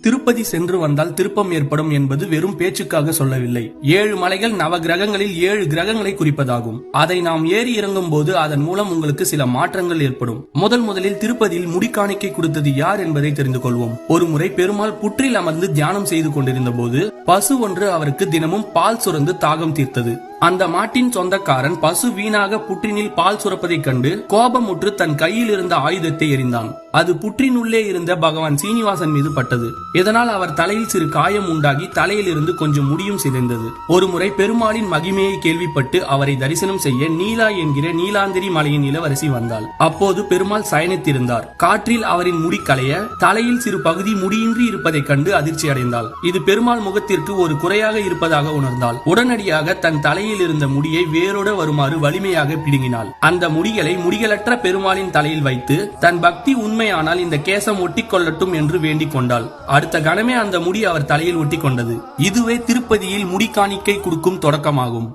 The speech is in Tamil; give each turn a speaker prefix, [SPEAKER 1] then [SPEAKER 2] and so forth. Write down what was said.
[SPEAKER 1] திருப்பதி சென்று வந்தால் திருப்பம் ஏற்படும் என்பது வெறும் பேச்சுக்காக சொல்லவில்லை. 7 மலைகள் நவ கிரகங்களில் 7 கிரகங்களை குறிப்பதாகும். அதை நாம் ஏறி இறங்கும் போது அதன் மூலம் உங்களுக்கு சில மாற்றங்கள் ஏற்படும். முதலில் திருப்பதியில் முடிக்காணிக்கை கொடுத்தது யார் என்பதை தெரிந்து கொள்வோம். ஒருமுறை பெருமாள் புற்றில் அமர்ந்து தியானம் செய்து கொண்டிருந்த போது பசு ஒன்று அவருக்கு தினமும் பால் சுரந்து தாகம் தீர்த்தது. அந்த மாட்டின் சொந்தக்காரன் பசு வீணாக புற்றினில் பால் சுரப்பதைக் கண்டு கோபமுற்று தன் கையில் இருந்த ஆயுதத்தை எறிந்தான். அது புற்றினுள்ளே இருந்த பகவான் சீனிவாசன் மீது பட்டது. இதனால் அவர் தலையில் சிறு காயம் உண்டாகி தலையில் இருந்து கொஞ்சம் முடியும் சிதைந்தது. ஒருமுறை பெருமாளின் மகிமையை கேள்விப்பட்டு அவரை தரிசனம் செய்ய நீலா என்கிற நீலாந்திரி மலையின் இளவரசி வந்தாள். அப்போது பெருமாள் சயனித்திருந்தார். காற்றில் அவரின் முடி களைய தலையில் சிறு பகுதி முடியின்றி இருப்பதைக் கண்டு அதிர்ச்சி அடைந்தாள். இது பெருமாள் முகத்திற்கு ஒரு குறையாக இருப்பதாக உணர்ந்தாள். உடனடியாக தன் தலையில் இருந்த முடியை வேரோட வருமாறு வலிமையாக பிடுங்கினாள். அந்த முடிகளை முடிகளற்ற பெருமாளின் தலையில் வைத்து தன் பக்தி உண்மையானால் இந்த கேசம் ஒட்டி கொள்ளட்டும் என்று வேண்டிக் கொண்டாள். அடுத்த கணமே அந்த முடி அவர் தலையில் ஒட்டி கொண்டது. இதுவே திருப்பதியில் முடி காணிக்கை கொடுக்கும் தொடக்கமாகும்.